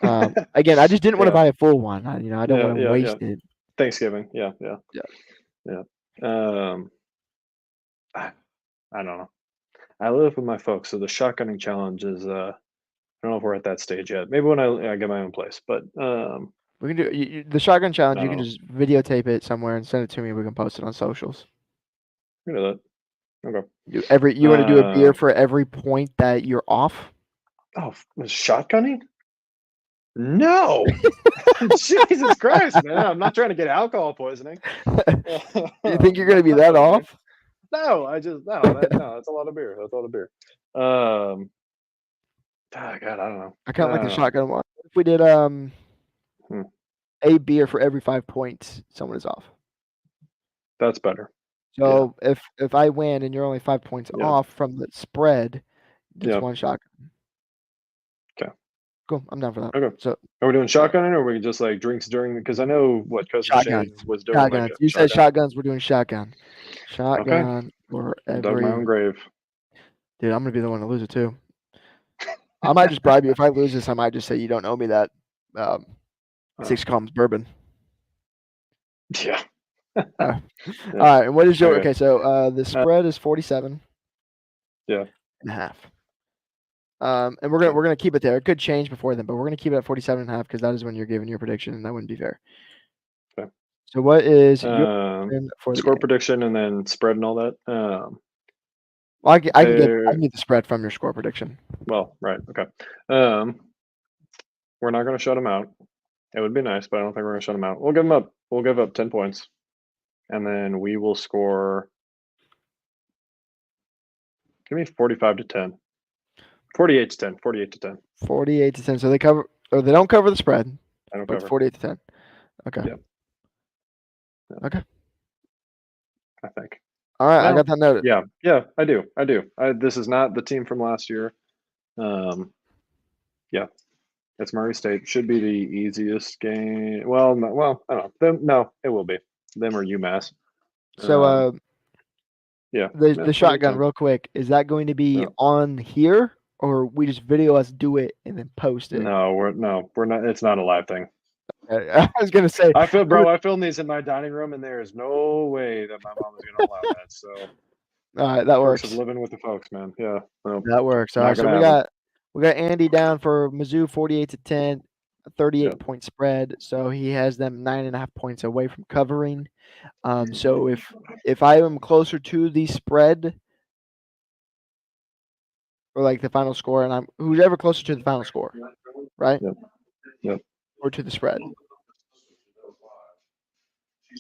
do. Again, I just didn't want to Yeah. buy a full one. I don't Yeah. want to Yeah. Yeah. waste it. Thanksgiving. Yeah. Yeah. Yeah. Yeah. I I don't know. I live with my folks, so the shotgunning challenge is, I don't know if we're at that stage yet. Maybe when I get my own place, but, We can do the shotgun challenge. I You don't can know. just videotape it somewhere and send it to me. We can post it on socials. We know that. Okay. You want to do a beer for every point that you're off? Oh, shotgunning? No! Jesus Christ, man. I'm not trying to get alcohol poisoning. You think you're Not gonna be that that kind of beer. off? No, I just no, that's a lot of beer. That's a lot of beer. Um, God, I don't know. I kind of like the shotgun one. What if we did Hmm, a beer for every 5 points someone is off? that's better. Yeah, So if I win and you're only 5 points yeah, off from the spread, just yeah. one shot. Okay, Cool, I'm down for that. okay. So Are we doing yeah, shotgunning or are we just like drinks during? Because I know what cousin shotgun, Shane was doing, like shotguns. a You said shotgun. shotguns. We're doing shotgun. Okay, Shotgun for dug my every. own grave. Dude, I'm gonna be the one to lose it too. I might just bribe you if I lose this. I might just say you don't owe me that um, Oh, 6 columns bourbon. yeah, All yeah. right, and what is your Okay, okay? So the uh, spread is 47 yeah. and a half. And we're gonna Okay. we're gonna keep it there. It could change before then, but we're gonna keep it at 47 and a half because that is when you're giving your prediction, and that wouldn't be fair. Okay. So what is your Um, prediction for the Score game? prediction and then spread and all that. Well, I can They're get the spread from your score prediction. well, right, okay. Um, we're not gonna shut them out. It would be nice, but I don't think we're gonna shut them out. We'll give them up. We'll give up 10 points, and then we will score. Give me 45 to 10. 48 to 10. 48 to 10. 48 to 10. So they cover or they don't cover the spread, I don't but it's cover. 48 to 10. Okay. Yep. Yeah, Okay. I think. All right. I No. got that noted. Yeah, I do. I do. This is not the team from last year. Yeah, it's Murray State. Should be the easiest game. Well, no, well, I don't know. No, it will be. Them or UMass. So Yeah, the shotgun 48-10. real quick, is that going to be Yeah. on here or we just video us do it and then post it? No, we're not. It's not a live thing. I was going to say I filmed these in my dining room, and there is no way that my mom is going to allow that. So, all right, that perks of works. living with the folks, man. Yeah, no, That works. All not right. So gonna happen. we got Andy down for Mizzou 48 to 10, a 38 Yep. point spread. So he has them 9.5 points away from covering. So if I am closer to the spread or like the final score, and I'm who's ever closer to the final score, right? Yep. Yep. Or to the spread.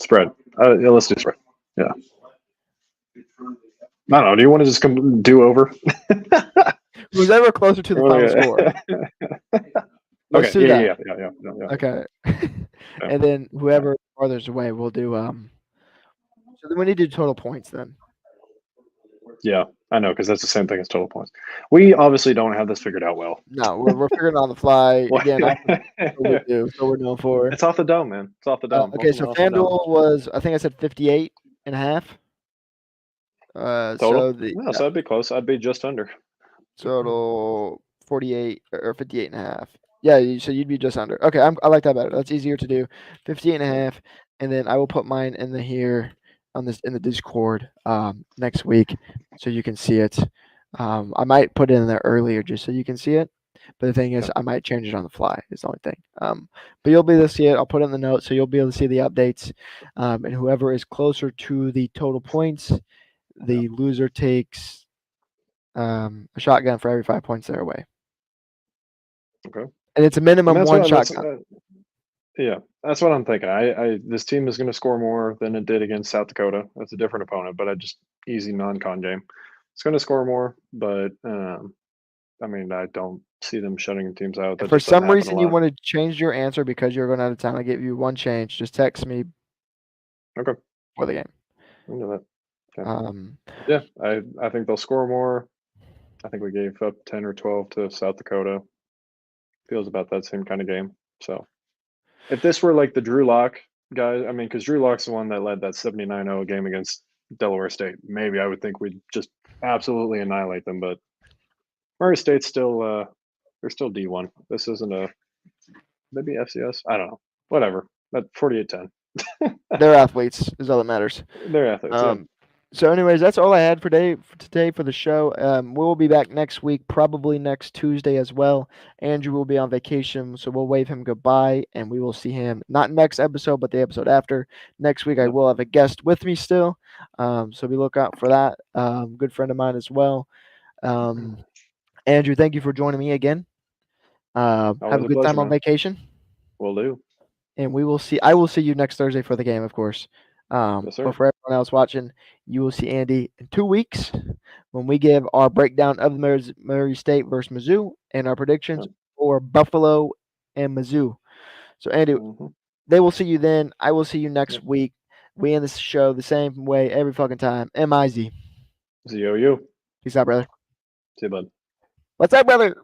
Spread. Yeah, let's do spread. Yeah. I don't know. Do you want to just come do over? Who's ever closer to the final score. Let's Okay. do that. Yeah. Okay. And then whoever farthest away, we'll do. So then we need to do total points then. Yeah, I know, because that's the same thing as total points. We obviously don't have this figured out well. No, we're figuring it on the fly again. That's what we do. So we're known for. It's off the dome, man. It's off the dome. Okay, so Off the dome. FanDuel was I think I said 58 and a half. Total? So the So I'd be close. I'd be just under. total 48 or 58 and a half. Yeah, so you'd be just under. Okay, I like that better. That's easier to do. 58 and a half, and then I will put mine in the here on this in the Discord next week so you can see it. I might put it in there earlier just so you can see it. But the thing is, I might change it on the fly. Is the only thing. But you'll be able to see it. I'll put it in the notes so you'll be able to see the updates. And whoever is closer to the total points, the loser takes a shotgun for every 5 points they're away. Okay. And it's a minimum one shotgun. Yeah, that's what I'm thinking. This team is going to score more than it did against South Dakota. That's a different opponent, but easy non-con game. It's going to score more, but I mean, I don't see them shutting teams out. If for some reason you want to change your answer because you're going out of town, I give you one change. Just text me. Okay. For the game. I know that. Okay. Yeah, I think they'll score more. I think we gave up 10 or 12 to South Dakota. Feels about that same kind of game. So if this were like the Drew Lock guys, I mean, because Drew Lock's the one that led that 79-0 game against Delaware State, maybe I would think we'd just absolutely annihilate them. But Murray State's still, they're still D1. This isn't maybe FCS. I don't know. Whatever. But 48-10. They're athletes is all that matters. They're athletes. Yeah. So, anyways, that's all I had for today for the show. We'll be back next week, probably next Tuesday as well. Andrew will be on vacation, so we'll wave him goodbye, and we will see him not next episode, but the episode after. Next week, I will have a guest with me still, so be look out for that. Good friend of mine as well. Andrew, thank you for joining me again. Have a good time on vacation. Will do. And I will see you next Thursday for the game, of course. Yes, but for everyone else watching, you will see Andy in 2 weeks when we give our breakdown of the Murray State versus Mizzou and our predictions for Buffalo and Mizzou. So, Andy, they will see you then. I will see you next week. We end this show the same way every fucking time. M-I-Z. Z-O-U. Peace out, brother. See you, bud. What's up, brother?